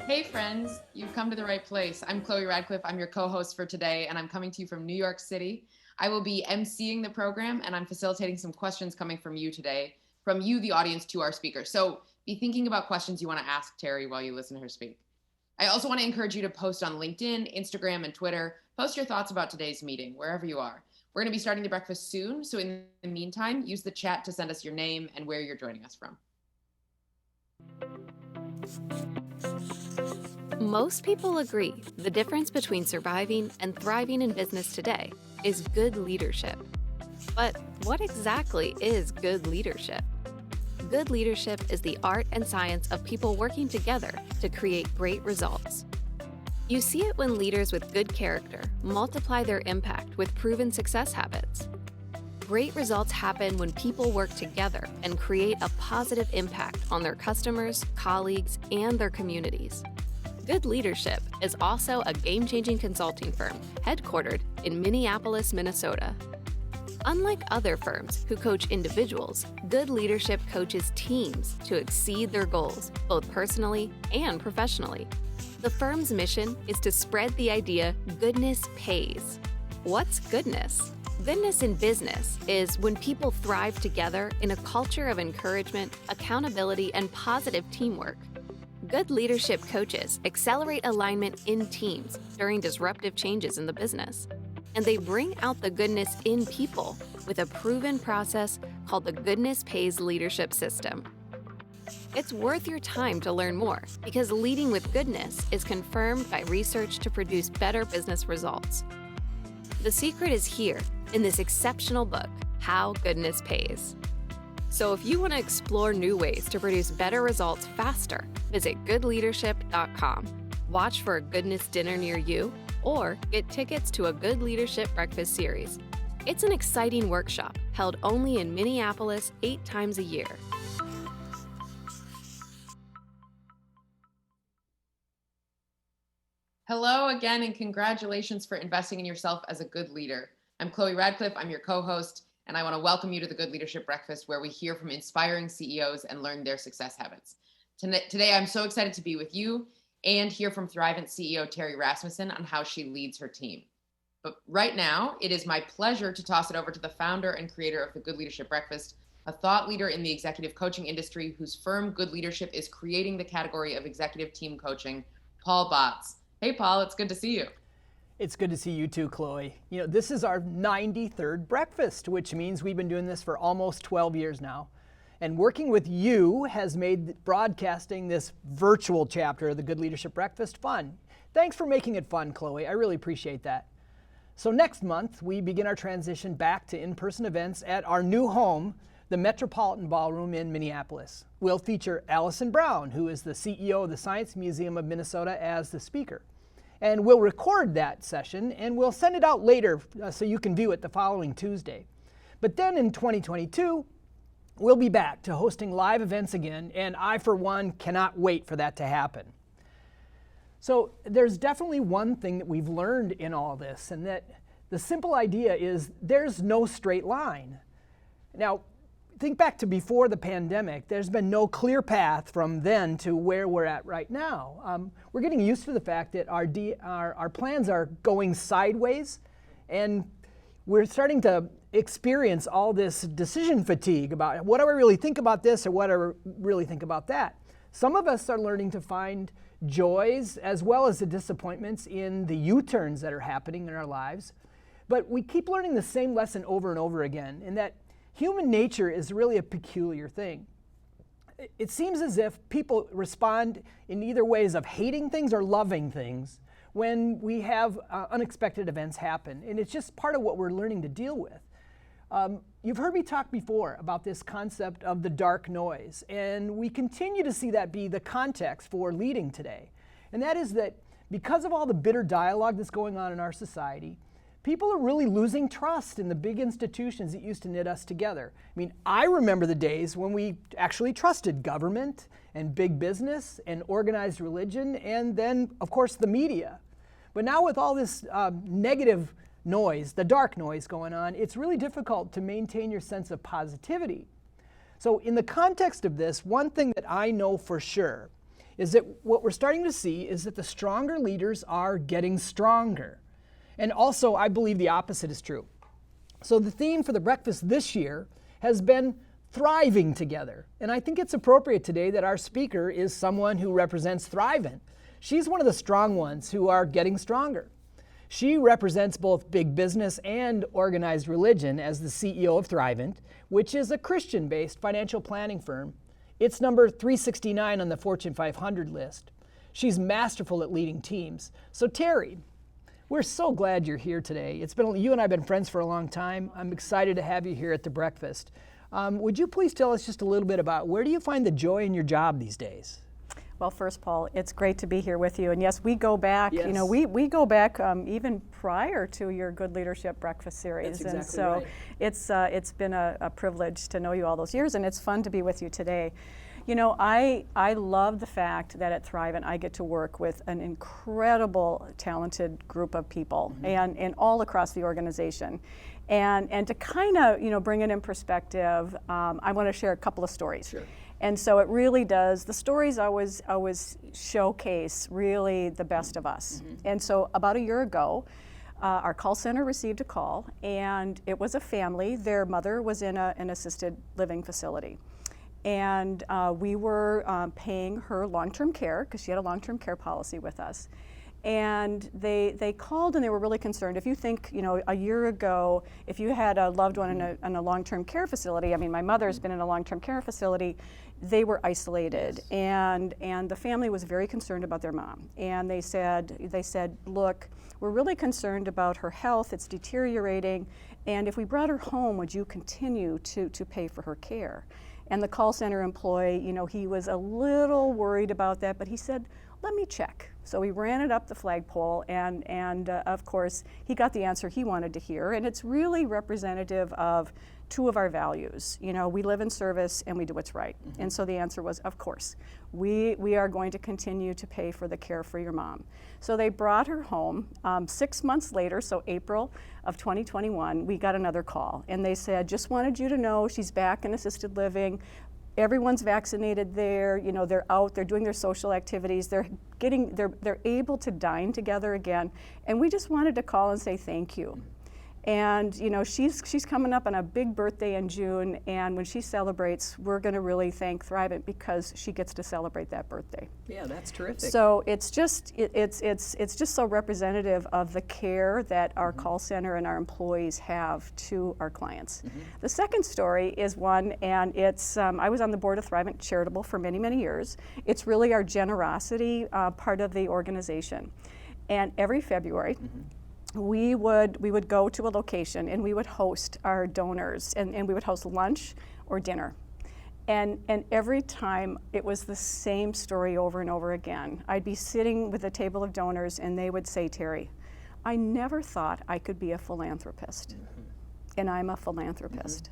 Hey friends, you've come to the right place. I'm Chloe Radcliffe. I'm your co-host for today, and I'm coming to you from New York City. I will be emceeing the program, and I'm facilitating some questions coming from you today, from you, the audience, to our speaker. So be thinking about questions you want to ask Terry while you listen to her speak. I also want to encourage you to post on LinkedIn, Instagram, and Twitter. Post your thoughts about today's meeting, wherever you are. We're going to be starting the breakfast soon, so in the meantime, use the chat to send us your name and where you're joining us from. Most people agree the difference between surviving and thriving in business today is good leadership. But what exactly is good leadership? Good leadership is the art and science of people working together to create great results. You see it when leaders with good character multiply their impact with proven success habits. Great results happen when people work together and create a positive impact on their customers, colleagues, and their communities. Good Leadership is also a game-changing consulting firm headquartered in Minneapolis, Minnesota. Unlike other firms who coach individuals, Good Leadership coaches teams to exceed their goals, both personally and professionally. The firm's mission is to spread the idea goodness pays. What's goodness? Goodness in business is when people thrive together in a culture of encouragement, accountability, and positive teamwork. Good leadership coaches accelerate alignment in teams during disruptive changes in the business, and they bring out the goodness in people with a proven process called the Goodness Pays Leadership System. It's worth your time to learn more because leading with goodness is confirmed by research to produce better business results. The secret is here in this exceptional book, How Goodness Pays. So if you want to explore new ways to produce better results faster, visit goodleadership.com. Watch for a goodness dinner near you, or get tickets to a Good Leadership Breakfast series. It's an exciting workshop held only in Minneapolis 8 times a year. Hello again, and congratulations for investing in yourself as a good leader. I'm Chloe Radcliffe, I'm your co-host, and I want to welcome you to the Good Leadership Breakfast, where we hear from inspiring CEOs and learn their success habits. Today, I'm so excited to be with you and hear from Thrivent CEO Terry Rasmussen on how she leads her team. But right now, it is my pleasure to toss it over to the founder and creator of the Good Leadership Breakfast, a thought leader in the executive coaching industry whose firm Good Leadership is creating the category of executive team coaching, Paul Botts. Hey, Paul, it's good to see you. It's good to see you too, Chloe. You know, this is our 93rd breakfast, which means we've been doing this for almost 12 years now. And working with you has made broadcasting this virtual chapter of the Good Leadership Breakfast fun. Thanks for making it fun, Chloe. I really appreciate that. So next month, we begin our transition back to in-person events at our new home, the Metropolitan Ballroom in Minneapolis. We'll feature Allison Brown, who is the CEO of the Science Museum of Minnesota, as the speaker. And we'll record that session and we'll send it out later so you can view it the following Tuesday. But then in 2022, we'll be back to hosting live events again, and I, for one, cannot wait for that to happen. So there's definitely one thing that we've learned in all this, and that the simple idea is there's no straight line. Now, think back to before the pandemic. There's been no clear path from then to where we're at right now. We're getting used to the fact that our plans are going sideways, and we're starting to experience all this decision fatigue about what do I really think about this or what do I really think about that. Some of us are learning to find joys as well as the disappointments in the U-turns that are happening in our lives. But we keep learning the same lesson over and over again, in that human nature is really a peculiar thing. It seems as if people respond in either ways of hating things or loving things when we have unexpected events happen. And it's just part of what we're learning to deal with. You've heard me talk before about this concept of the dark noise, and we continue to see that be the context for leading today. And that is that because of all the bitter dialogue that's going on in our society, people are really losing trust in the big institutions that used to knit us together. I mean, I remember the days when we actually trusted government and big business and organized religion and then, of course, the media. But now with all this negative noise, the dark noise going on, it's really difficult to maintain your sense of positivity. So in the context of this, one thing that I know for sure is that what we're starting to see is that the stronger leaders are getting stronger. And also, I believe the opposite is true. So the theme for the breakfast this year has been thriving together. And I think it's appropriate today that our speaker is someone who represents Thrivent. She's one of the strong ones who are getting stronger. She represents both big business and organized religion as the CEO of Thrivent, which is a Christian-based financial planning firm. It's number 369 on the Fortune 500 list. She's masterful at leading teams. So Terry, we're so glad you're here today. You and I have been friends for a long time. I'm excited to have you here at the breakfast. Would you please tell us just a little bit about where do you find the joy in your job these days? Well, first, Paul, it's great to be here with you. And yes, we go back, Yes. you know, we go back even prior to your Good Leadership Breakfast series. That's exactly and so right. it's been a privilege to know you all those years, and it's fun to be with you today. You know, I love the fact that at Thrivent I get to work with an incredible, talented group of people and all across the organization. And to kind of, you know, bring it in perspective, I want to share a couple of stories. Sure. And so it really does, the stories always showcase really the best of us. And so about a year ago, our call center received a call, and it was a family. Their mother was in an assisted living facility. And we were paying her long-term care, because she had a long-term care policy with us. And they called and they were really concerned. If you think, you know, a year ago, if you had a loved one in a long-term care facility, I mean, my mother's been in a long-term care facility, they were isolated. And the family was very concerned about their mom. And they said, look, we're really concerned about her health, it's deteriorating, and if we brought her home, would you continue to pay for her care? And the call center employee, you know, he was a little worried about that, but he said, let me check. So we ran it up the flagpole, and of course, he got the answer he wanted to hear, and it's really representative of two of our values. You know, we live in service and we do what's right. And so the answer was, of course, we are going to continue to pay for the care for your mom. So they brought her home. 6 months later, so April of 2021, we got another call, and they said, just wanted you to know she's back in assisted living. Everyone's vaccinated there, you know, they're out, they're doing their social activities, they're able to dine together again, and we just wanted to call and say thank you. And you know, she's coming up on a big birthday in June, and when she celebrates, we're going to really thank Thrivent because she gets to celebrate that birthday. Yeah, that's terrific. So it's just so representative of the care that our call center and our employees have to our clients. The second story is one, and it's I was on the board of Thrivent Charitable for many, many years. It's really our generosity part of the organization, and every February. We would go to a location and we would host our donors, and we would host lunch or dinner. And every time it was the same story over and over again. I'd be sitting with a table of donors and they would say, Terry, I never thought I could be a philanthropist, and I'm a philanthropist.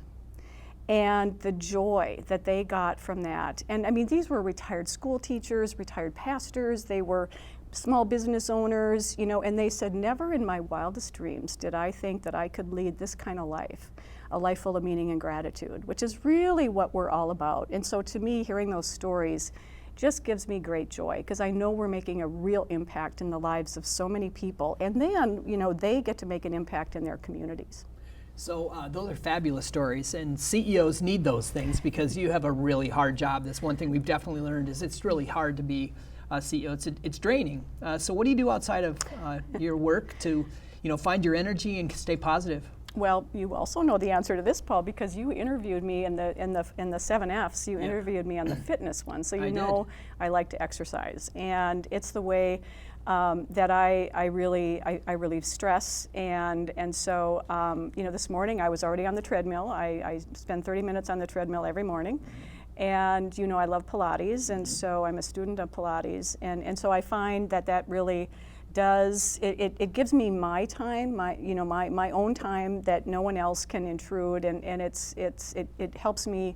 And the joy that they got from that, and I mean, these were retired school teachers, retired pastors, they were small business owners, you know, and they said, never in my wildest dreams did I think that I could lead this kind of life, a life full of meaning and gratitude, which is really what we're all about. And so to me, hearing those stories just gives me great joy, because I know we're making a real impact in the lives of so many people, and then, you know, they get to make an impact in their communities. So those are fabulous stories, and CEOs need those things because you have a really hard job. That's one thing we've definitely learned, is it's really hard to be CEO. It's draining. So what do you do outside of your work to, you know, find your energy and stay positive? Well, you also know the answer to this, Paul, because you interviewed me in the 7 F's. You interviewed me on the fitness one, so you know I like to exercise, and it's the way that I relieve stress, and so you know, this morning I was already on the treadmill. I spend 30 minutes on the treadmill every morning. And you know, I love Pilates, and so I'm a student of Pilates, and so I find that really does, it gives me my time, my own time that no one else can intrude, and it helps me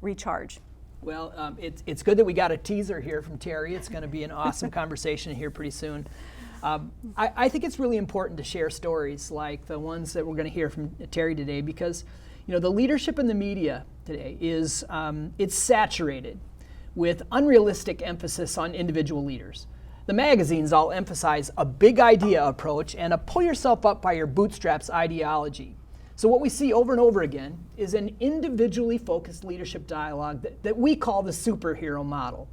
recharge. Well, it's good that we got a teaser here from Terry. It's going to be an awesome conversation here pretty soon. I think it's really important to share stories like the ones that we're going to hear from Terry today, because the leadership in the media today is it's saturated with unrealistic emphasis on individual leaders. The magazines all emphasize a big idea approach and a pull yourself up by your bootstraps ideology. So what we see over and over again is an individually focused leadership dialogue that we call the superhero model.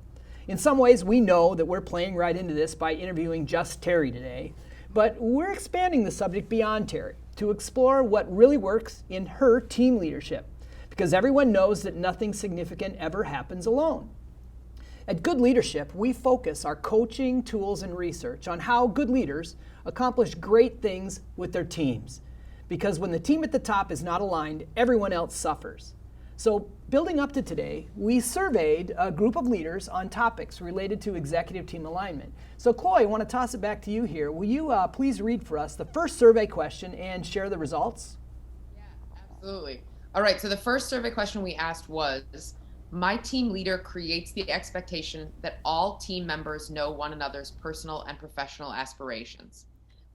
In some ways, we know that we're playing right into this by interviewing just Terry today, but we're expanding the subject beyond Terry to explore what really works in her team leadership, because everyone knows that nothing significant ever happens alone. At Good Leadership, we focus our coaching, tools, and research on how good leaders accomplish great things with their teams. Because when the team at the top is not aligned, everyone else suffers. So building up to today, we surveyed a group of leaders on topics related to executive team alignment. So Chloe, I want to toss it back to you here. Will you please read for us the first survey question and share the results? Yeah, absolutely. All right, so the first survey question we asked was, my team leader creates the expectation that all team members know one another's personal and professional aspirations.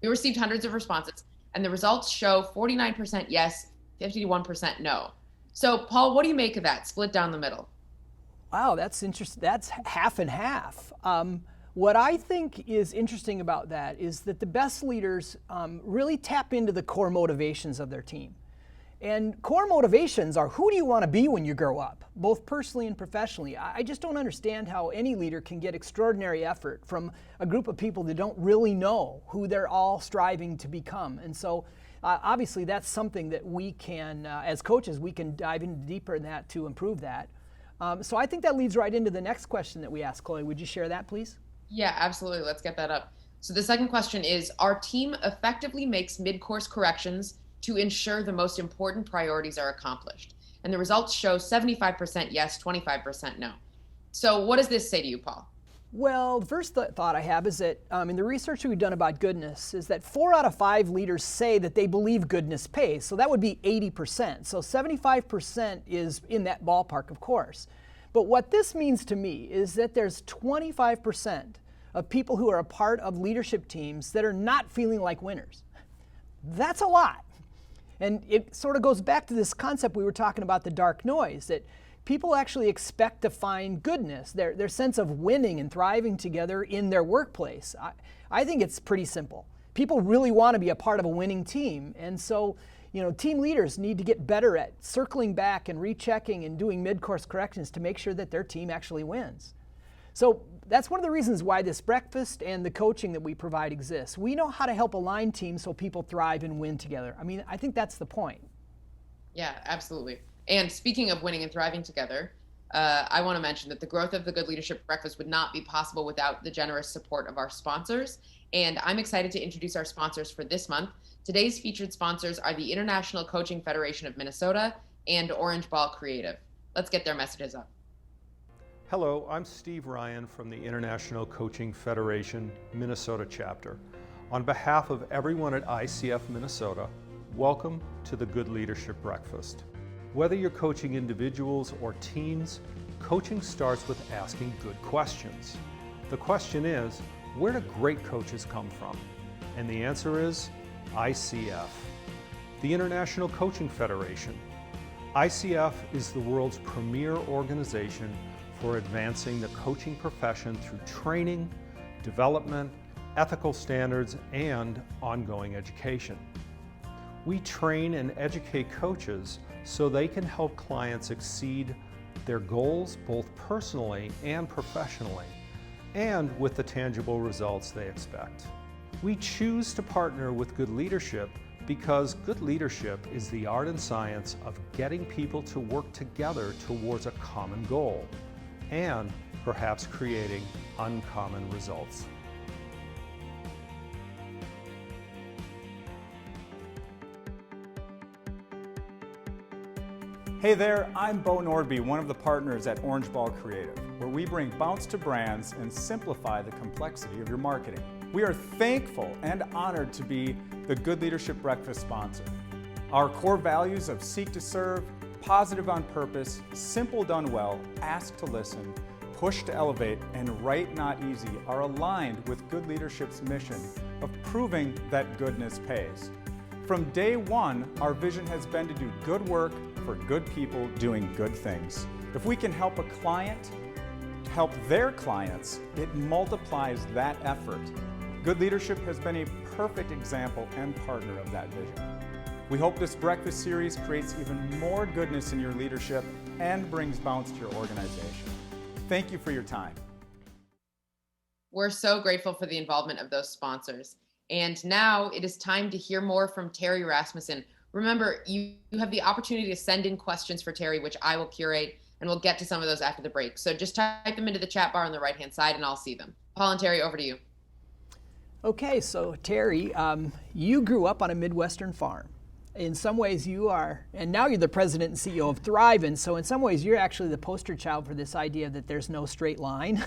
We received hundreds of responses, and the results show 49% yes, 51% no. So Paul, what do you make of that split down the middle? Wow, that's interesting. That's half and half. What I think is interesting about that is that the best leaders really tap into the core motivations of their team. And core motivations are, who do you want to be when you grow up, both personally and professionally? I just don't understand how any leader can get extraordinary effort from a group of people that don't really know who they're all striving to become. And so obviously that's something that we can, as coaches, we can dive in deeper in that to improve that. So I think that leads right into the next question that we asked. Chloe, would you share that, please? Yeah, absolutely. Let's get that up. So the second question is, our team effectively makes mid-course corrections to ensure the most important priorities are accomplished. And the results show 75% yes, 25% no. So what does this say to you, Paul? Well, the first thought I have is that in the research that we've done about goodness is that 4 out of 5 leaders say that they believe goodness pays. So that would be 80%. So 75% is in that ballpark, of course. But what this means to me is that there's 25% of people who are a part of leadership teams that are not feeling like winners. That's a lot. And it sort of goes back to this concept we were talking about, the dark noise, that people actually expect to find goodness, their sense of winning and thriving together in their workplace. I think it's pretty simple. People really want to be a part of a winning team. And so, team leaders need to get better at circling back and rechecking and doing mid-course corrections to make sure that their team actually wins. So that's one of the reasons why this breakfast and the coaching that we provide exists. We know how to help align teams so people thrive and win together. I mean, I think that's the point. Yeah, absolutely. And speaking of winning and thriving together, I want to mention that the growth of the Good Leadership Breakfast would not be possible without the generous support of our sponsors. And I'm excited to introduce our sponsors for this month. Today's featured sponsors are the International Coaching Federation of Minnesota and Orange Ball Creative. Let's get their messages up. Hello, I'm Steve Ryan from the International Coaching Federation Minnesota chapter. On behalf of everyone at ICF Minnesota, welcome to the Good Leadership Breakfast. Whether you're coaching individuals or teams, coaching starts with asking good questions. The question is, where do great coaches come from? And the answer is ICF, the International Coaching Federation. ICF is the world's premier organization for advancing the coaching profession through training, development, ethical standards, and ongoing education. We train and educate coaches so they can help clients exceed their goals both personally and professionally, and with the tangible results they expect. We choose to partner with Good Leadership because good leadership is the art and science of getting people to work together towards a common goal, and perhaps creating uncommon results. Hey there, I'm Beau Nordby, one of the partners at Orange Ball Creative, where we bring bounce to brands and simplify the complexity of your marketing. We are thankful and honored to be the Good Leadership Breakfast sponsor. Our core values of seek to serve, positive on purpose, simple done well, ask to listen, push to elevate, and right not easy are aligned with Good Leadership's mission of proving that goodness pays. From day one, our vision has been to do good work for good people doing good things. If we can help a client help their clients, it multiplies that effort. Good Leadership has been a perfect example and partner of that vision. We hope this breakfast series creates even more goodness in your leadership and brings bounce to your organization. Thank you for your time. We're so grateful for the involvement of those sponsors. And now it is time to hear more from Terry Rasmussen. Remember, you have the opportunity to send in questions for Terry, which I will curate, and we'll get to some of those after the break. So just type them into the chat bar on the right-hand side and I'll see them. Paul and Terry, over to you. Okay, so Terry, you grew up on a Midwestern farm. In some ways you are, and now you're the president and CEO of Thrivent, so in some ways you're actually the poster child for this idea that there's no straight line.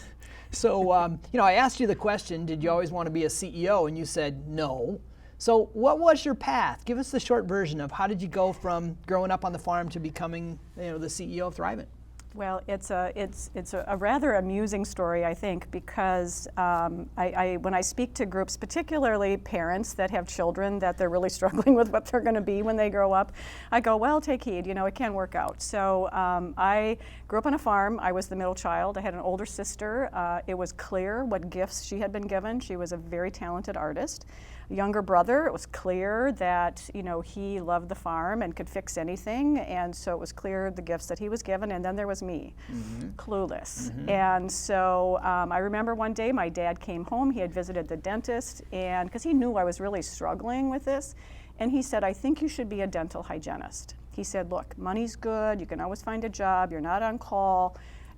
So, I asked you the question, did you always want to be a CEO? And you said no. So what was your path? Give us the short version of how did you go from growing up on the farm to becoming the CEO of Thrivent? Well, it's a rather amusing story, I think, because when I speak to groups, particularly parents that have children that they're really struggling with what they're going to be when they grow up, I go, well, take heed, it can work out. So I grew up on a farm. I was the middle child. I had an older sister. It was clear what gifts she had been given. She was a very talented artist. Younger brother, it was clear that he loved the farm and could fix anything, and so it was clear the gifts that he was given. And then there was me, clueless. And so I remember one day my dad came home. He had visited the dentist, and because he knew I was really struggling with this, and he said, "I think you should be a dental hygienist." He said, "Look, money's good. You can always find a job. You're not on call,"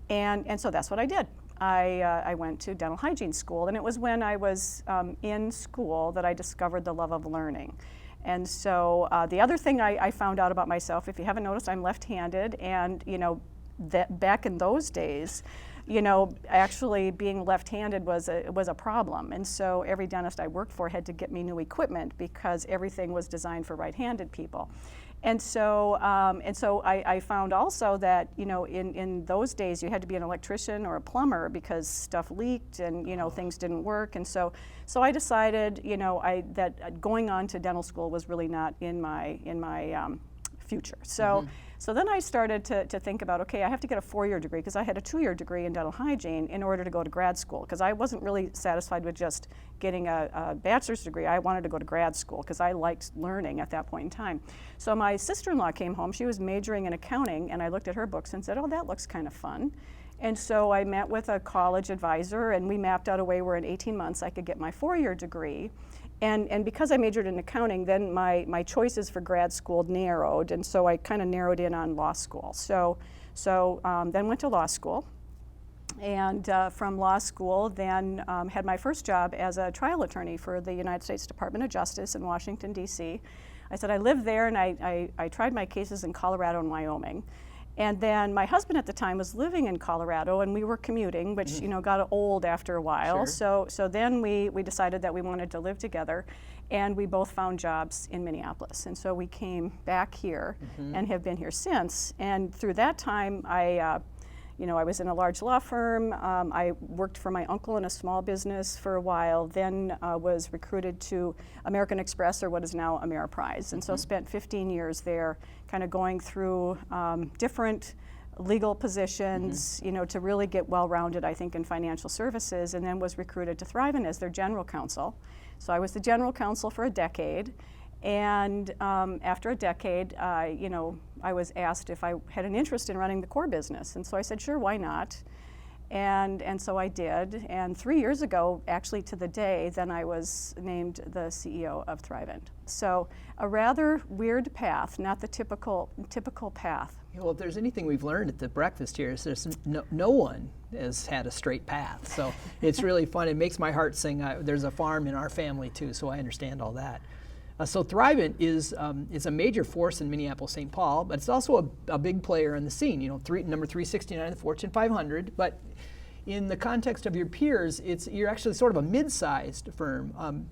and so that's what I did. I went to dental hygiene school, and it was when I was in school that I discovered the love of learning. And so the other thing I found out about myself, if you haven't noticed, I'm left-handed, and that back in those days, actually being left-handed was a problem. And so every dentist I worked for had to get me new equipment because everything was designed for right-handed people. And so I found also that in those days you had to be an electrician or a plumber because stuff leaked and things didn't work. And so I decided that going on to dental school was really not in my future. So then I started to think about, okay, I have to get a 4-year degree because I had a 2-year degree in dental hygiene in order to go to grad school, because I wasn't really satisfied with just getting a bachelor's degree. I wanted to go to grad school because I liked learning at that point in time. So my sister-in-law came home. She was majoring in accounting, and I looked at her books and said, oh, that looks kind of fun. And so I met with a college advisor, and we mapped out a way where in 18 months I could get my 4-year degree. And because I majored in accounting, then my choices for grad school narrowed, and so I kind of narrowed in on law school. So then went to law school, and from law school then had my first job as a trial attorney for the United States Department of Justice in Washington, D.C. I said I lived there, and I tried my cases in Colorado and Wyoming. And then my husband at the time was living in Colorado, and we were commuting, which got old after a while. Sure. So then we decided that we wanted to live together, and we both found jobs in Minneapolis. And so we came back here and have been here since. And through that time, I was in a large law firm. I worked for my uncle in a small business for a while, then was recruited to American Express, or what is now Ameriprise, and so spent 15 years there, kind of going through different legal positions, to really get well-rounded, I think, in financial services, and then was recruited to Thrivent as their general counsel. So I was the general counsel for a decade. And after a decade, I was asked if I had an interest in running the core business. And so I said, sure, why not? And so I did. And 3 years ago, actually to the day, then I was named the CEO of Thrivent. So a rather weird path, not the typical path. Well, if there's anything we've learned at the breakfast here, is there's no one has had a straight path. So it's really fun. It makes my heart sing. There's a farm in our family too, so I understand all that. So Thrivent is a major force in Minneapolis-St. Paul, but it's also a big player in the scene. Number 369 in the Fortune 500. But in the context of your peers, you're actually sort of a mid-sized firm.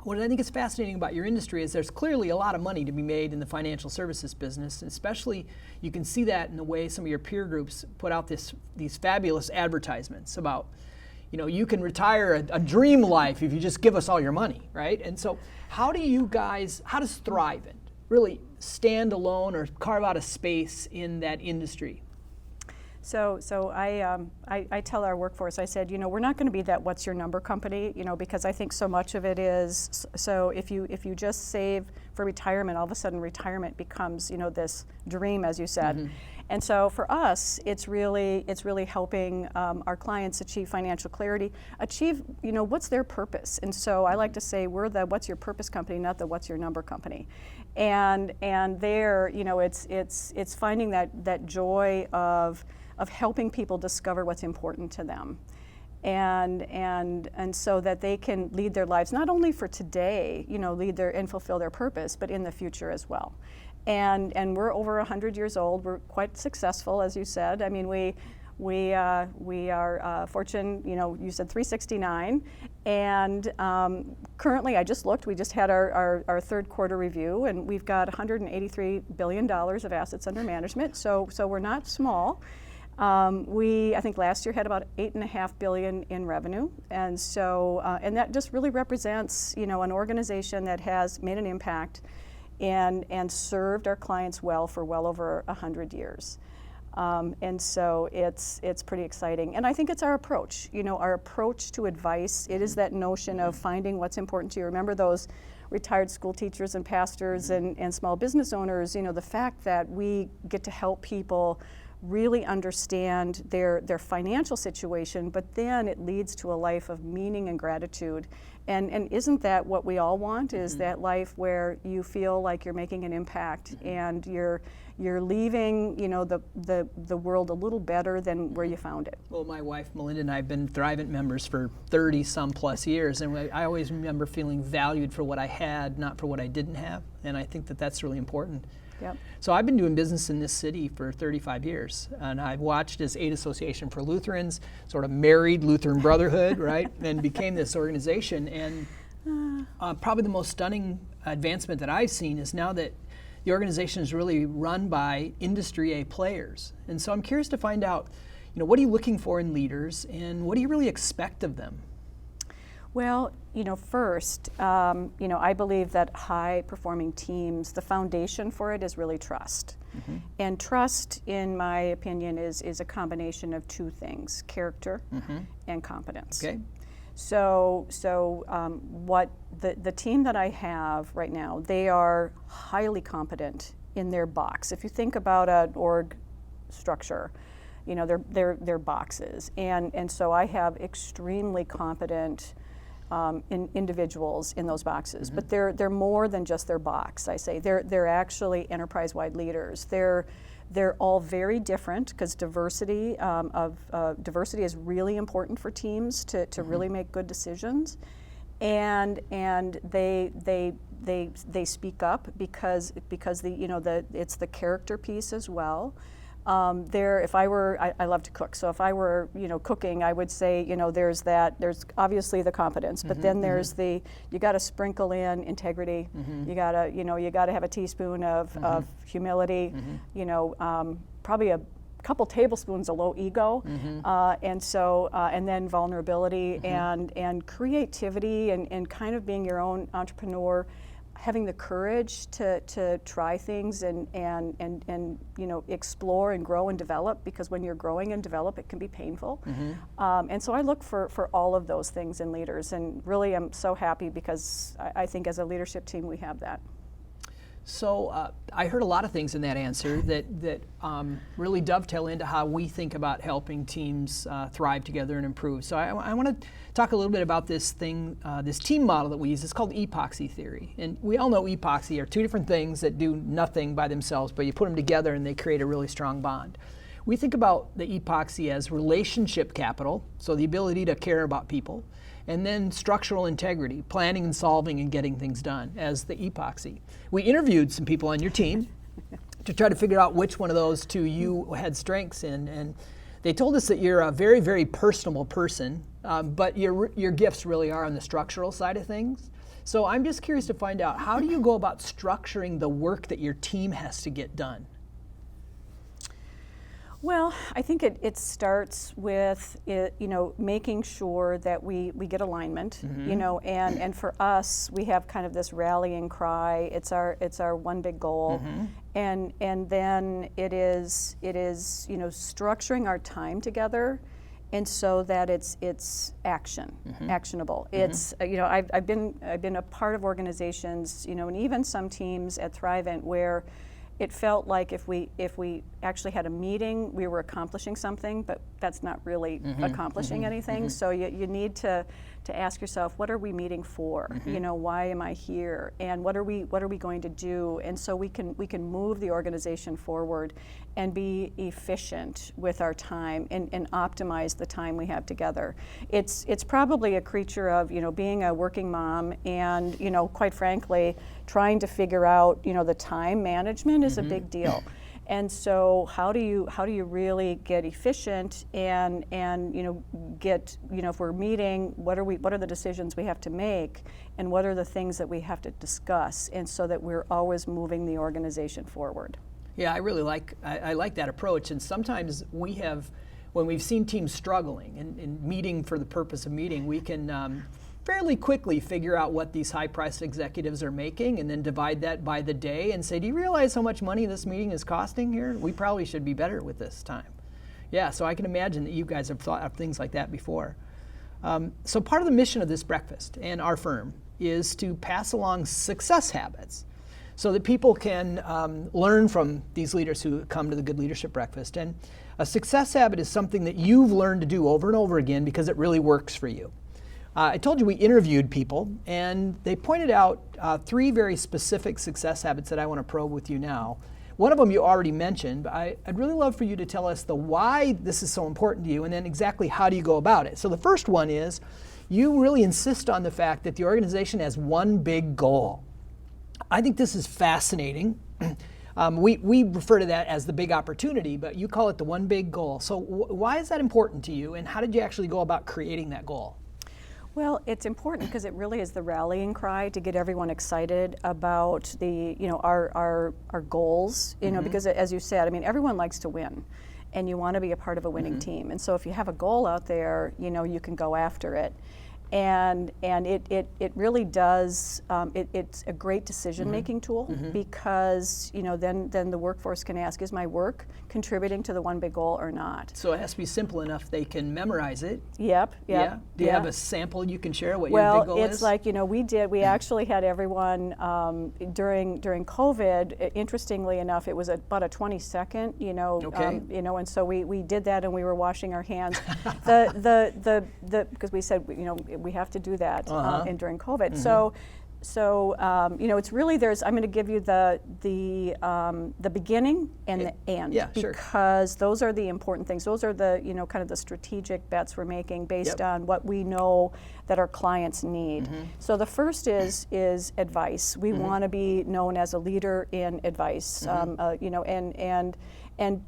What I think is fascinating about your industry is there's clearly a lot of money to be made in the financial services business, especially you can see that in the way some of your peer groups put out these fabulous advertisements about, you can retire a dream life if you just give us all your money, right? And so how does Thrivent really stand alone or carve out a space in that industry? So I tell our workforce, I said, we're not going to be that what's your number company, because I think so much of it is, so if you just save for retirement, all of a sudden retirement becomes, this dream, as you said. Mm-hmm. And so for us, it's really helping our clients achieve financial clarity, achieve, what's their purpose. And so I like to say we're the what's your purpose company, not the what's your number company. And there, it's finding that joy of helping people discover what's important to them, and so that they can lead their lives not only for today, lead and fulfill their purpose, but in the future as well. And we're over 100 years old. We're quite successful, as you said. I mean, we are Fortune. You said 369, and currently, I just looked. We just had our third quarter review, and we've got $183 billion of assets under management. So we're not small. I think last year had about $8.5 billion in revenue, and so and that just really represents an organization that has made an impact and served our clients well for well over 100 years. And so it's pretty exciting, and I think it's our approach. Our approach to advice. It is that notion of finding what's important to you. Remember those retired school teachers and pastors and small business owners. The fact that we get to help people really understand their financial situation, but then it leads to a life of meaning and gratitude. And isn't that what we all want, is that life where you feel like you're making an impact and you're leaving the world a little better than where you found it. Well, my wife Melinda and I have been Thrivent members for 30 some plus years, and I always remember feeling valued for what I had, not for what I didn't have, and I think that that's really important. Yep. So I've been doing business in this city for 35 years, and I've watched as Aid Association for Lutherans sort of married Lutheran Brotherhood, right, and became this organization. And probably the most stunning advancement that I've seen is now that the organization is really run by industry A players. And so I'm curious to find out, what are you looking for in leaders, and what do you really expect of them? Well, first, I believe that high-performing teams, the foundation for it is really trust. Mm-hmm. And trust, in my opinion, is a combination of two things: character and competence. Okay. So what the team that I have right now, they are highly competent in their box. If you think about an org structure, they're boxes, and so I have extremely competent individuals in those boxes, but they're more than just their box. I say they're actually enterprise-wide leaders. They're all very different, because diversity is really important for teams to really make good decisions, and they speak up because it's the character piece as well. I love to cook, so if I were, cooking, I would say, there's obviously the competence, but then there's you got to sprinkle in integrity. You got to have a teaspoon of humility. Probably a couple tablespoons of low ego, and then vulnerability and creativity and kind of being your own entrepreneur. Having the courage to try things and explore and grow and develop, because when you're growing and develop, it can be painful. And so I look for all of those things in leaders, and really I'm so happy because I think as a leadership team we have that. So I heard a lot of things in that answer that really dovetail into how we think about helping teams thrive together and improve. So I want to talk a little bit about this thing, this team model that we use. It's called epoxy theory. And we all know epoxy are two different things that do nothing by themselves, but you put them together and they create a really strong bond. We think about the epoxy as relationship capital, so the ability to care about people, and then structural integrity, planning and solving and getting things done, as the epoxy. We interviewed some people on your team to try to figure out which one of those two you had strengths in, and They told us that you're a very, very personable person, but your gifts really are on the structural side of things. So I'm just curious to find out, how do you go about structuring the work that your team has to get done? Well, I think it starts with making sure that we get alignment, and for us, we have kind of this rallying cry. It's our one big goal, and then it is structuring our time together, and so that it's actionable. It's I've been a part of organizations, and even some teams at Thrivent where it felt like if we actually had a meeting, we were accomplishing something, but that's not really accomplishing anything. So you need to ask yourself, what are we meeting for? Why am I here? And what are we going to do? And so we can move the organization forward and be efficient with our time and optimize the time we have together. It's probably a creature of being a working mom and quite frankly trying to figure out the time management is a big deal. And so how do you really get efficient and get if we're meeting, what are the decisions we have to make, and what are the things that we have to discuss, and so that we're always moving the organization forward. Yeah, I really like that approach. And sometimes when we've seen teams struggling and meeting for the purpose of meeting, we can fairly quickly figure out what these high-priced executives are making and then divide that by the day and say, do you realize how much money this meeting is costing here? We probably should be better with this time. Yeah, so I can imagine that you guys have thought of things like that before. So part of the mission of this breakfast and our firm is to pass along success habits so that people can learn from these leaders who come to the Good Leadership Breakfast. And a success habit is something that you've learned to do over and over again because it really works for you. I told you we interviewed people, and they pointed out 3 very specific success habits that I want to probe with you now. One of them you already mentioned, but I'd really love for you to tell us the why this is so important to you, and then exactly how do you go about it. So the first one is you really insist on the fact that the organization has one big goal. I think this is fascinating. We refer to that as the big opportunity, but you call it the one big goal. So why is that important to you, and how did you actually go about creating that goal? Well, it's important because it really is the rallying cry to get everyone excited about our goals. Because as you said, everyone likes to win, and you want to be a part of a winning team. And so if you have a goal out there, you can go after it. And it really does, it's a great decision-making tool because, then the workforce can ask, is my work contributing to the one big goal or not? So it has to be simple enough they can memorize it. Yep. Yeah. Do you have a sample you can share what your big goal is? Well, it's like, we actually had everyone during COVID, interestingly enough, it was about a 20-second, and so we did that and we were washing our hands. Because we said, we have to do that and during COVID. So it's really I'm going to give you the beginning and the end because those are the important things. Those are the kind of the strategic bets we're making based on what we know that our clients need. So the first is advice. We want to be known as a leader in advice. And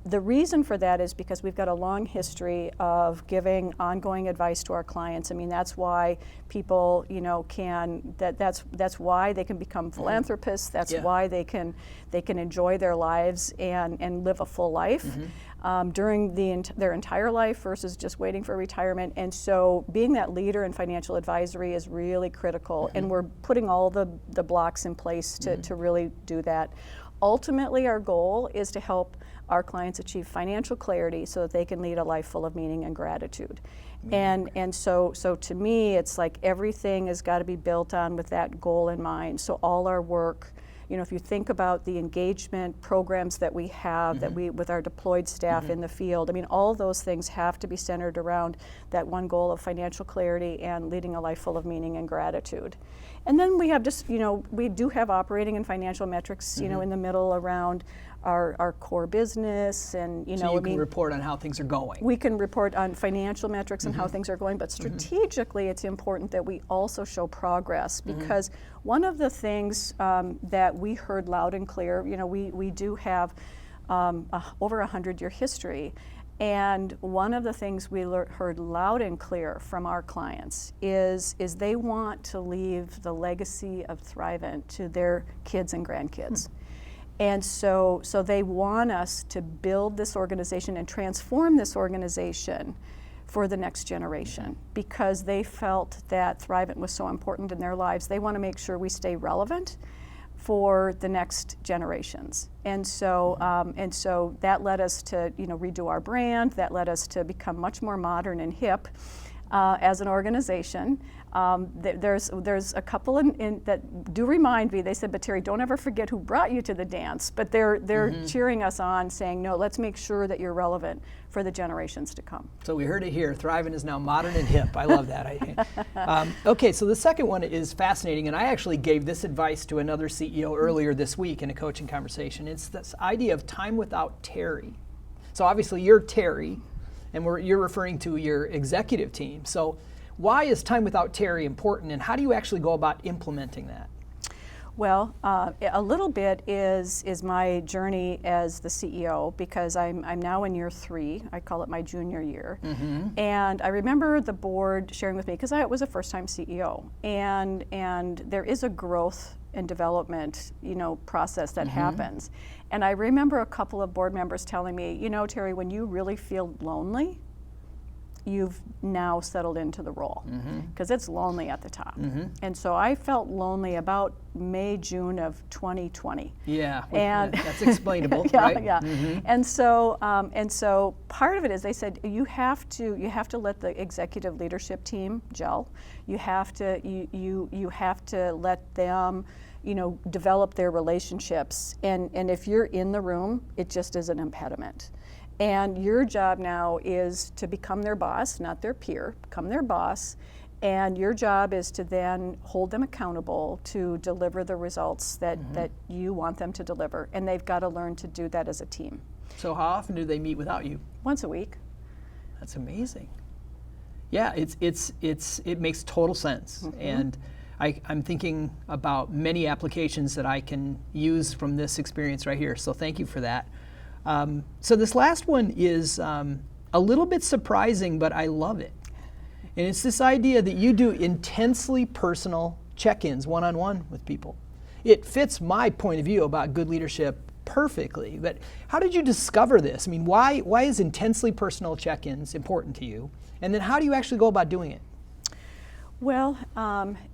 the reason for that is because we've got a long history of giving ongoing advice to our clients. That's why people, that's why they can become philanthropists. That's why they can enjoy their lives and live a full life during their entire life versus just waiting for retirement. And so being that leader in financial advisory is really critical. And we're putting all the blocks in place to really do that. Ultimately, our goal is to help our clients achieve financial clarity so that they can lead a life full of meaning and gratitude. And so to me, it's like everything has got to be built on with that goal in mind. So all our work, if you think about the engagement programs that we have, that we with our deployed staff in the field, all those things have to be centered around that one goal of financial clarity and leading a life full of meaning and gratitude. And then we have we do have operating and financial metrics, in the middle around our core business, and so you can report on how things are going. We can report on financial metrics and how things are going, but strategically it's important that we also show progress because one of the things that we heard loud and clear, we do have over 100-year history, And one of the things we heard loud and clear from our clients is they want to leave the legacy of Thrivent to their kids and grandkids. And so they want us to build this organization and transform this organization for the next generation, because they felt that Thrivent was so important in their lives. They want to make sure we stay relevant for the next generations. And so that led us to redo our brand. That led us to become much more modern and hip as an organization. There's a couple that do remind me. They said, "But Terry, don't ever forget who brought you to the dance." But they're cheering us on, saying, "No, let's make sure that you're relevant for the generations to come." So we heard it here. Thrivent is now modern and hip. I love that. Okay, so the second one is fascinating, and I actually gave this advice to another CEO earlier this week in a coaching conversation. It's this idea of time without Terry. So obviously you're Terry, and you're referring to your executive team. So why is time without Terry important, and how do you actually go about implementing that? Well, a little bit is my journey as the CEO, because I'm now in year 3. I call it my junior year. And I remember the board sharing with me, because I was a first-time CEO, and there is a growth and development process that happens. And I remember a couple of board members telling me, Terry, when you really feel lonely, you've now settled into the role, because it's lonely at the top. And so I felt lonely about May, June of 2020. Yeah, and that's explainable, yeah, right? Yeah. And so part of it is, they said you have to let the executive leadership team gel. You have to let them develop their relationships, and if you're in the room, it just is an impediment. And your job now is to become their boss, not their peer, become their boss, and your job is to then hold them accountable to deliver the results that you want them to deliver, and they've got to learn to do that as a team. So how often do they meet without you? Once a week. That's amazing. Yeah, it makes total sense. And I'm thinking about many applications that I can use from this experience right here. So thank you for that. So this last one is a little bit surprising, but I love it. And it's this idea that you do intensely personal check-ins one-on-one with people. It fits my point of view about good leadership perfectly. But how did you discover this? I mean, why is intensely personal check-ins important to you? And then how do you actually go about doing it? Well,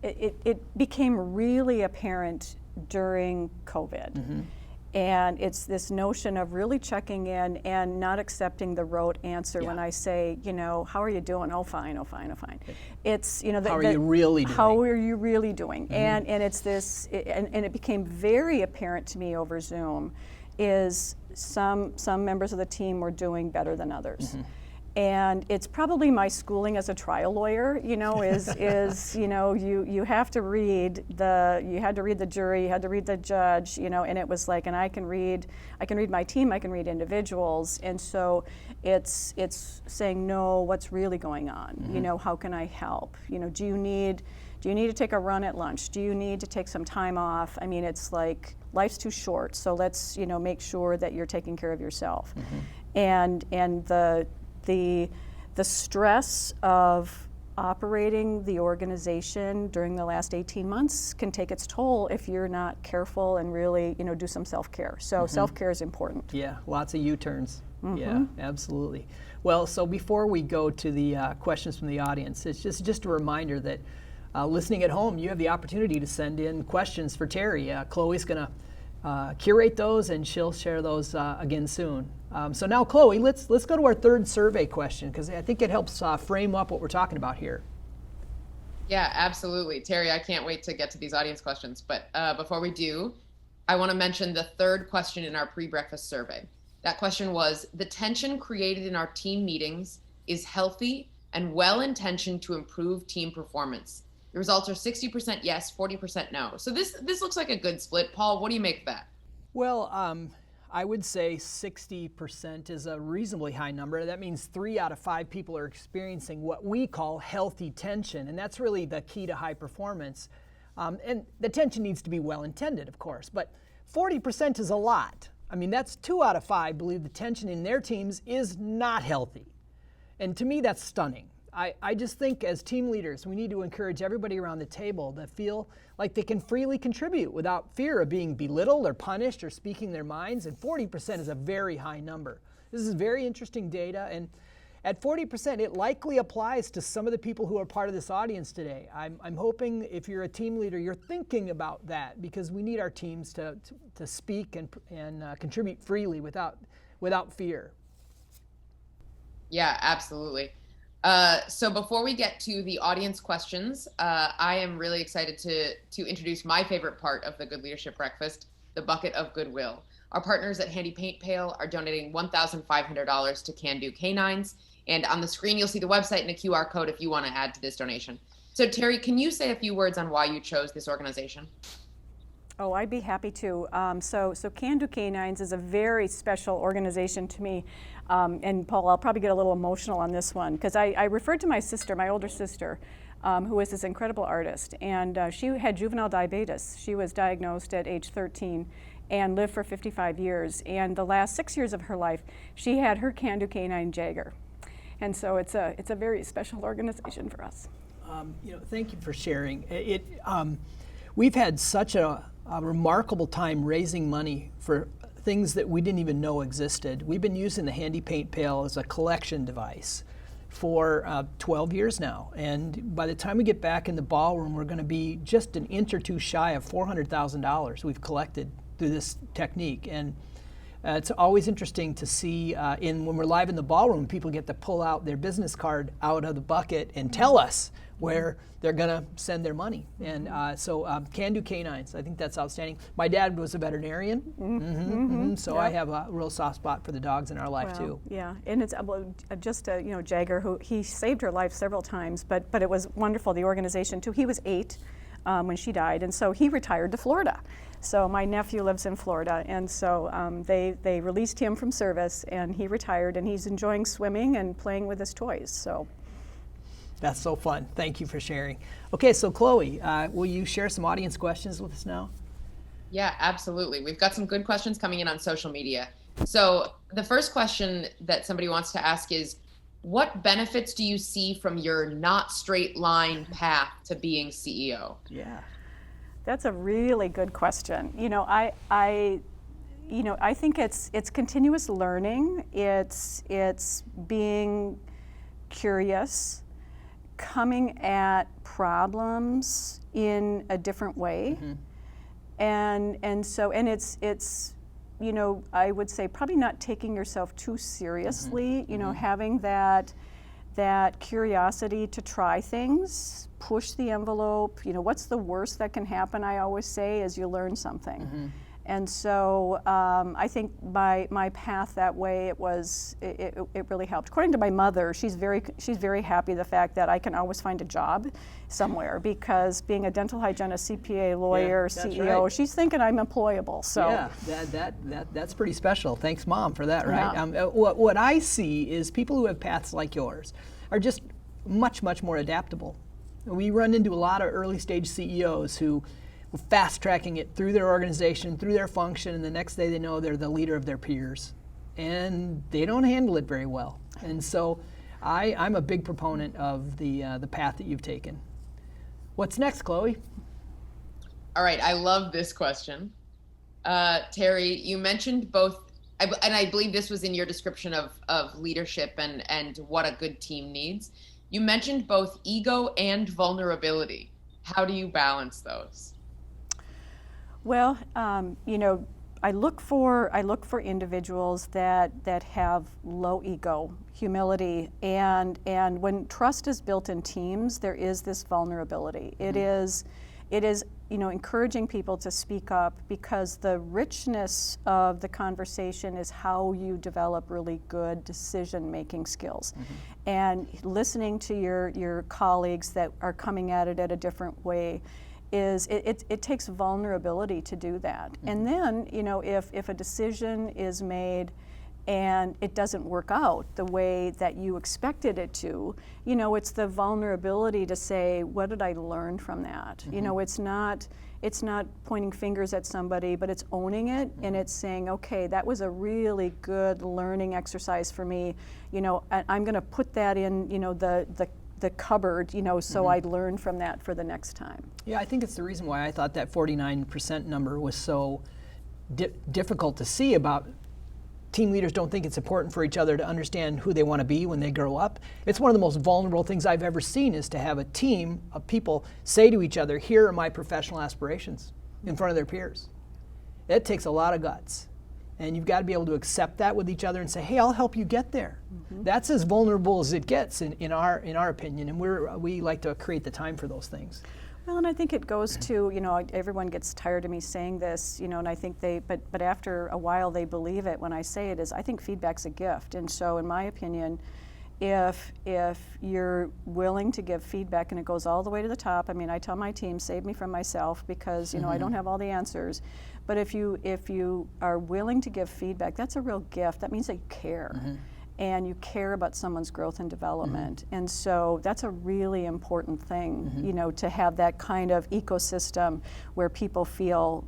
it became really apparent during COVID. And it's this notion of really checking in and not accepting the rote answer when I say, how are you doing? Oh, fine, oh, fine, oh, fine. It's, how are you really doing? How are you really doing? And it's this, and it became very apparent to me over Zoom, is some members of the team were doing better than others. And it's probably my schooling as a trial lawyer, you have to read the jury, you had to read the judge, and it was like, and I can read my team, I can read individuals, and so it's saying, no, what's really going on? How can I help? Do you need to take a run at lunch? Do you need to take some time off? I mean, it's like, life's too short, so let's make sure that you're taking care of yourself. And the stress of operating the organization during the last 18 months can take its toll if you're not careful and really, do some self-care. So self-care is important. Yeah, lots of U-turns. Yeah, absolutely. Well, so before we go to the questions from the audience, it's just a reminder that listening at home, you have the opportunity to send in questions for Terry. Chloe's going to curate those, and she'll share those again soon. So now, Chloe, let's go to our third survey question, because I think it helps frame up what we're talking about here. Yeah, absolutely. Terry, I can't wait to get to these audience questions. But before we do, I want to mention the third question in our pre-breakfast survey. That question was, the tension created in our team meetings is healthy and well-intentioned to improve team performance. The results are 60% yes, 40% no. So this looks like a good split. Paul, what do you make of that? Well, I would say 60% is a reasonably high number. That means 3 out of 5 people are experiencing what we call healthy tension, and that's really the key to high performance. And the tension needs to be well intended, of course, but 40% is a lot. I mean, that's 2 out of 5 believe the tension in their teams is not healthy. And to me, that's stunning. I just think as team leaders, we need to encourage everybody around the table to feel like they can freely contribute without fear of being belittled or punished or speaking their minds. And 40% is a very high number. This is very interesting data. And at 40%, it likely applies to some of the people who are part of this audience today. I'm hoping if you're a team leader, you're thinking about that, because we need our teams to speak and contribute freely without fear. Yeah, absolutely. So before we get to the audience questions, I am really excited to introduce my favorite part of the Good Leadership Breakfast, the bucket of goodwill. Our partners at Handy Paint Pail are donating $1,500 to Can Do Canines. And on the screen, you'll see the website and a QR code if you want to add to this donation. So Terry, can you say a few words on why you chose this organization? Oh, I'd be happy to. So Can Do Canines is a very special organization to me. And Paul, I'll probably get a little emotional on this one, because I referred to my sister, my older sister, who is this incredible artist. And she had juvenile diabetes. She was diagnosed at age 13 and lived for 55 years. And the last 6 years of her life, she had her Can Do Canine Jagger. And so it's a very special organization for us. Thank you for sharing. We've had such a remarkable time raising money for things that we didn't even know existed. We've been using the Handy Paint Pail as a collection device for 12 years now. And by the time we get back in the ballroom, we're going to be just an inch or two shy of $400,000 we've collected through this technique. And it's always interesting to see when we're live in the ballroom, people get to pull out their business card out of the bucket and tell us where they're going to send their money. And so Can Do Canines, I think that's outstanding. My dad was a veterinarian, so I have a real soft spot for the dogs in our life too. Yeah, and it's just Jagger, who he saved her life several times, but it was wonderful, the organization too. He was 8 when she died, and so he retired to Florida. So my nephew lives in Florida, and so they released him from service, and he retired, and he's enjoying swimming and playing with his toys. So that's so fun. Thank you for sharing. Okay, so Chloe, will you share some audience questions with us now? Yeah, absolutely. We've got some good questions coming in on social media. So the first question that somebody wants to ask is, what benefits do you see from your not straight line path to being CEO? Yeah. That's a really good question. I think it's continuous learning. It's being curious, coming at problems in a different way, and it's I would say probably not taking yourself too seriously. Having that curiosity to try things, push the envelope. What's the worst that can happen, I always say, is you learn something. And so I think my path that way, it really helped. According to my mother, she's very happy the fact that I can always find a job somewhere, because being a dental hygienist, CPA, lawyer, CEO, right, she's thinking I'm employable. So yeah, that's pretty special. Thanks, Mom, for that. Right. Yeah. What I see is people who have paths like yours are just much more adaptable. We run into a lot of early stage CEOs who fast tracking it through their organization, through their function, and the next day they know they're the leader of their peers. And they don't handle it very well. And so I'm a big proponent of the path that you've taken. What's next, Chloe? All right, I love this question. Terry, you mentioned both, and I believe this was in your description of leadership and what a good team needs. You mentioned both ego and vulnerability. How do you balance those? Well, I look for individuals that have low ego, humility, and when trust is built in teams, there is this vulnerability. It is encouraging people to speak up, because the richness of the conversation is how you develop really good decision-making skills. And listening to your colleagues that are coming at it at a different way, it takes vulnerability to do that. And then, if a decision is made and it doesn't work out the way that you expected it to, it's the vulnerability to say, what did I learn from that? It's not pointing fingers at somebody, but it's owning it, and it's saying, okay, that was a really good learning exercise for me. I'm going to put that in, the cupboard, so I learn from that for the next time. Yeah, I think it's the reason why I thought that 49% number was so difficult to see about team leaders don't think it's important for each other to understand who they want to be when they grow up. It's one of the most vulnerable things I've ever seen, is to have a team of people say to each other, here are my professional aspirations, in front of their peers. It takes a lot of guts. And you've got to be able to accept that with each other and say, hey, I'll help you get there. That's as vulnerable as it gets in our opinion, and we like to create the time for those things. Well, and I think it goes to, everyone gets tired of me saying this, and I think but after a while they believe it when I say it, is I think feedback's a gift. And so in my opinion, if you're willing to give feedback, and it goes all the way to the top, I tell my team, save me from myself, because, I don't have all the answers. But if you are willing to give feedback, that's a real gift. That means that you care. And you care about someone's growth and development. And so that's a really important thing, to have that kind of ecosystem where people feel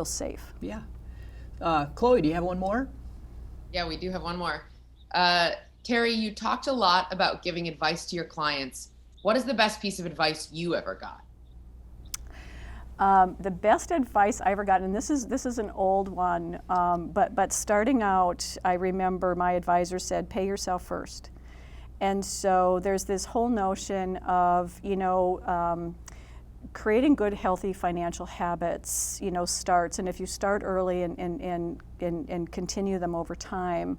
safe. Yeah. Chloe, do you have one more? Yeah, we do have one more. Terry, you talked a lot about giving advice to your clients. What is the best piece of advice you ever got? The best advice I ever got, and this is an old one, but starting out, I remember my advisor said, pay yourself first. And so there's this whole notion of, creating good, healthy financial habits, starts, and if you start early and continue them over time,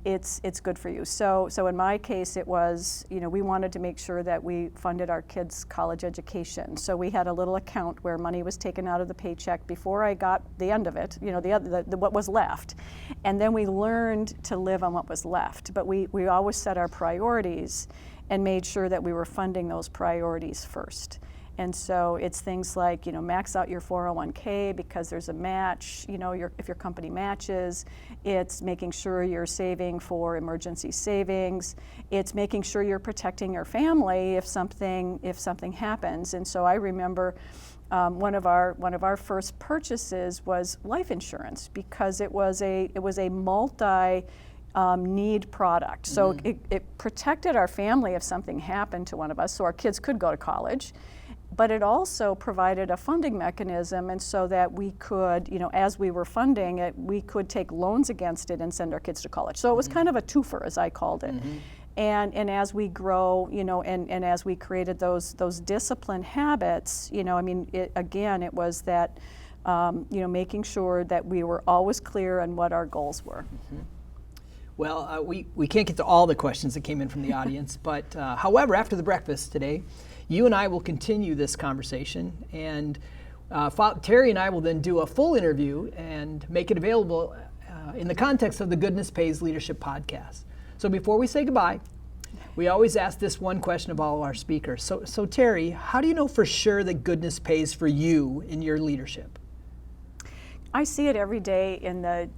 it's good for you. So in my case, it was, we wanted to make sure that we funded our kids' college education. So we had a little account where money was taken out of the paycheck before I got the end of it, what was left. And then we learned to live on what was left. But we always set our priorities and made sure that we were funding those priorities first. And so it's things like, max out your 401k because there's a match, if your company matches. It's making sure you're saving for emergency savings. It's making sure you're protecting your family if something happens. And so I remember one of our first purchases was life insurance, because it was a multi need product. So it protected our family if something happened to one of us, so our kids could go to college. But it also provided a funding mechanism, and so that we could, as we were funding it, we could take loans against it and send our kids to college. So it was kind of a twofer, as I called it. And as we grow, and as we created those disciplined habits, it was that, making sure that we were always clear on what our goals were. Well, we can't get to all the questions that came in from the audience, but however, after the breakfast today, you and I will continue this conversation, and Terry and I will then do a full interview and make it available in the context of the Goodness Pays Leadership podcast. So before we say goodbye, we always ask this one question of all of our speakers. So Terry, how do you know for sure that goodness pays for you in your leadership? I see it every day in the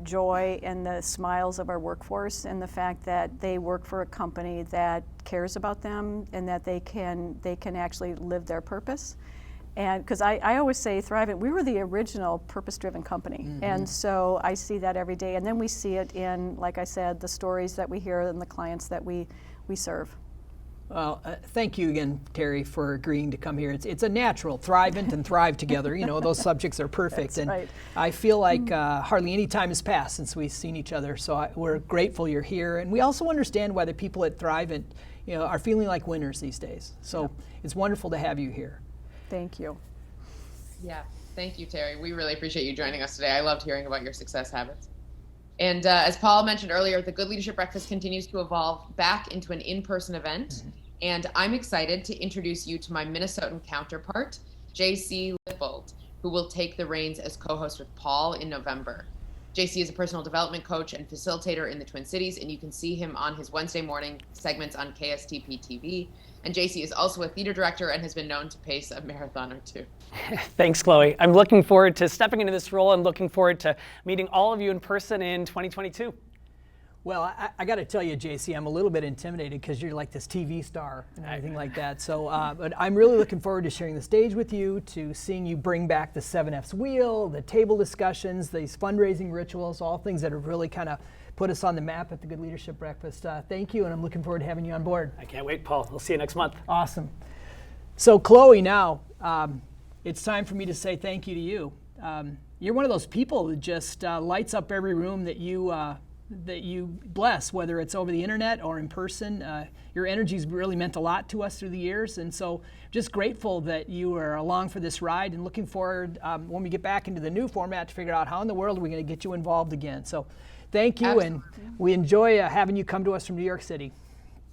joy and the smiles of our workforce, and the fact that they work for a company that cares about them and that they can actually live their purpose. And because I always say, Thrivent, we were the original purpose-driven company. And so I see that every day. And then we see it in, like I said, the stories that we hear and the clients that we serve. Well, thank you again, Terry, for agreeing to come here. It's a natural, Thrivent and thrive together. Those subjects are perfect. That's right. I feel like hardly any time has passed since we've seen each other. So we're grateful you're here. And we also understand why the people at Thrivent, are feeling like winners these days. So It's wonderful to have you here. Thank you. Yeah, thank you, Terry. We really appreciate you joining us today. I loved hearing about your success habits. And as Paul mentioned earlier, the Good Leadership Breakfast continues to evolve back into an in-person event. And I'm excited to introduce you to my Minnesotan counterpart, JC Lippold, who will take the reins as co-host with Paul in November. JC is a personal development coach and facilitator in the Twin Cities, and you can see him on his Wednesday morning segments on KSTP TV. And JC is also a theater director and has been known to pace a marathon or two. Thanks, Chloe. I'm looking forward to stepping into this role and looking forward to meeting all of you in person in 2022. Well, I got to tell you, JC, I'm a little bit intimidated because you're like this TV star and everything like that. So, but I'm really looking forward to sharing the stage with you, to seeing you bring back the 7F's wheel, the table discussions, these fundraising rituals, all things that have really kind of put us on the map at the Good Leadership Breakfast. Thank you, and I'm looking forward to having you on board. I can't wait, Paul. We'll see you next month. Awesome. So, Chloe, now it's time for me to say thank you to you. You're one of those people that just lights up every room that you bless, whether it's over the internet or in person. Your energy's really meant a lot to us through the years, and so just grateful that you are along for this ride, and looking forward when we get back into the new format to figure out how in the world we're going to get you involved again. So thank you. Absolutely. And we enjoy having you come to us from New York City.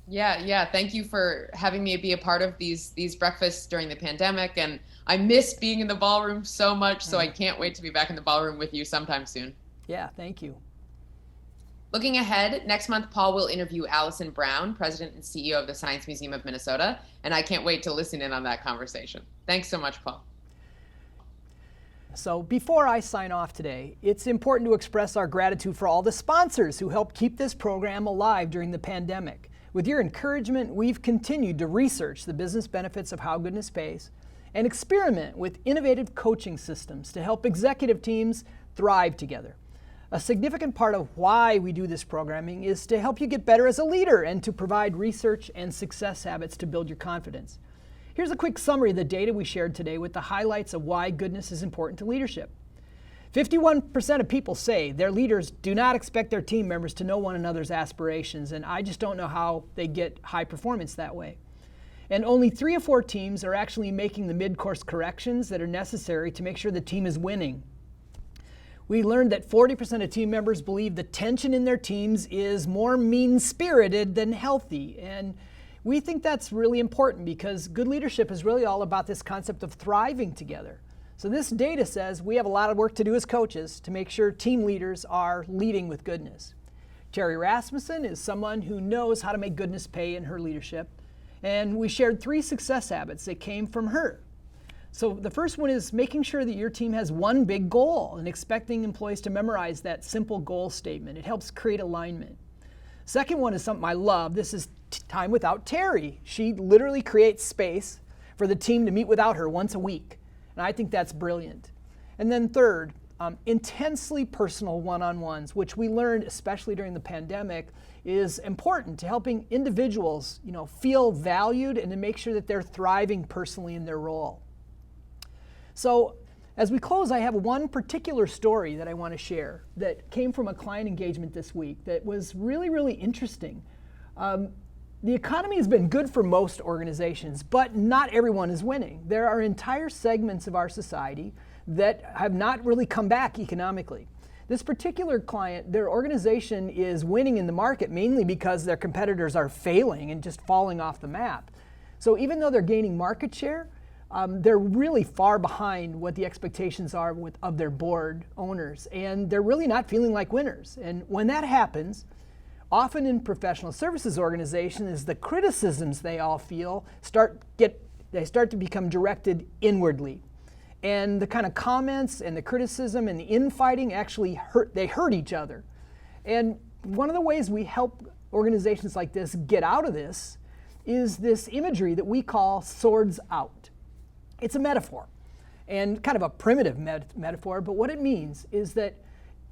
Yeah. Thank you for having me be a part of these breakfasts during the pandemic, and I miss being in the ballroom so much, so I can't wait to be back in the ballroom with you sometime soon. Yeah, thank you. Looking ahead, next month, Paul will interview Allison Brown, President and CEO of the Science Museum of Minnesota, and I can't wait to listen in on that conversation. Thanks so much, Paul. So before I sign off today, it's important to express our gratitude for all the sponsors who helped keep this program alive during the pandemic. With your encouragement, we've continued to research the business benefits of How Goodness Pays and experiment with innovative coaching systems to help executive teams thrive together. A significant part of why we do this programming is to help you get better as a leader and to provide research and success habits to build your confidence. Here's a quick summary of the data we shared today with the highlights of why goodness is important to leadership. 51% of people say their leaders do not expect their team members to know one another's aspirations, and I just don't know how they get high performance that way. And only 3 of 4 teams are actually making the mid-course corrections that are necessary to make sure the team is winning. We learned that 40% of team members believe the tension in their teams is more mean-spirited than healthy. And we think that's really important because good leadership is really all about this concept of thriving together. So this data says we have a lot of work to do as coaches to make sure team leaders are leading with goodness. Terry Rasmussen is someone who knows how to make goodness pay in her leadership. And we shared 3 success habits that came from her. So the first one is making sure that your team has one big goal and expecting employees to memorize that simple goal statement. It helps create alignment. Second one is something I love. This is time without Terry. She literally creates space for the team to meet without her once a week. And I think that's brilliant. And then third, intensely personal one-on-ones, which we learned, especially during the pandemic, is important to helping individuals, feel valued and to make sure that they're thriving personally in their role. So as we close, I have one particular story that I want to share that came from a client engagement this week that was really, really interesting. The economy has been good for most organizations, but not everyone is winning. There are entire segments of our society that have not really come back economically. This particular client, their organization is winning in the market mainly because their competitors are failing and just falling off the map. So even though they're gaining market share, they're really far behind what the expectations are of their board owners, and they're really not feeling like winners. And when that happens, often in professional services organizations, the criticisms they all feel start to become directed inwardly. And the kind of comments and the criticism and the infighting actually hurt each other. And one of the ways we help organizations like this get out of this is this imagery that we call swords out. It's a metaphor, and kind of a primitive metaphor, but what it means is that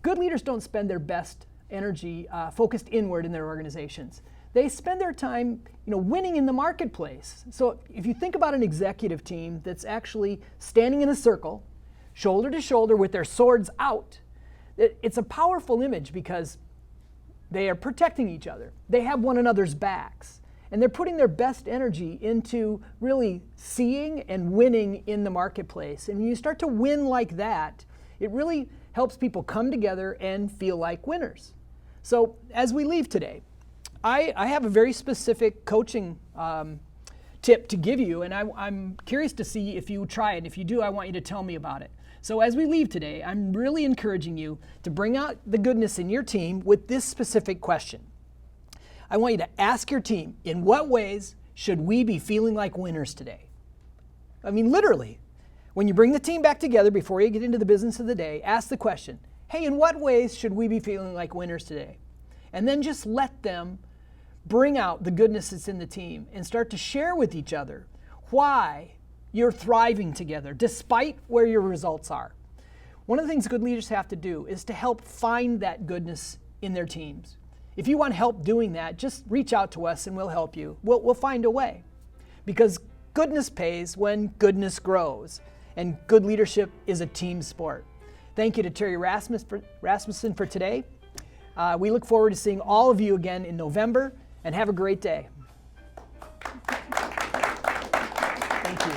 good leaders don't spend their best energy focused inward in their organizations. They spend their time, winning in the marketplace. So if you think about an executive team that's actually standing in a circle, shoulder to shoulder with their swords out, it's a powerful image because they are protecting each other. They have one another's backs. And they're putting their best energy into really seeing and winning in the marketplace. And when you start to win like that, it really helps people come together and feel like winners. So as we leave today, I have a very specific coaching tip to give you, and I'm curious to see if you try it. And if you do, I want you to tell me about it. So as we leave today, I'm really encouraging you to bring out the goodness in your team with this specific question. I want you to ask your team, in what ways should we be feeling like winners today? I mean, literally, when you bring the team back together before you get into the business of the day, ask the question, hey, in what ways should we be feeling like winners today? And then just let them bring out the goodness that's in the team and start to share with each other why you're thriving together despite where your results are. One of the things good leaders have to do is to help find that goodness in their teams. If you want help doing that, just reach out to us and we'll help you. We'll find a way. Because goodness pays when goodness grows. And good leadership is a team sport. Thank you to Terry Rasmussen for today. We look forward to seeing all of you again in November, and have a great day. Thank you.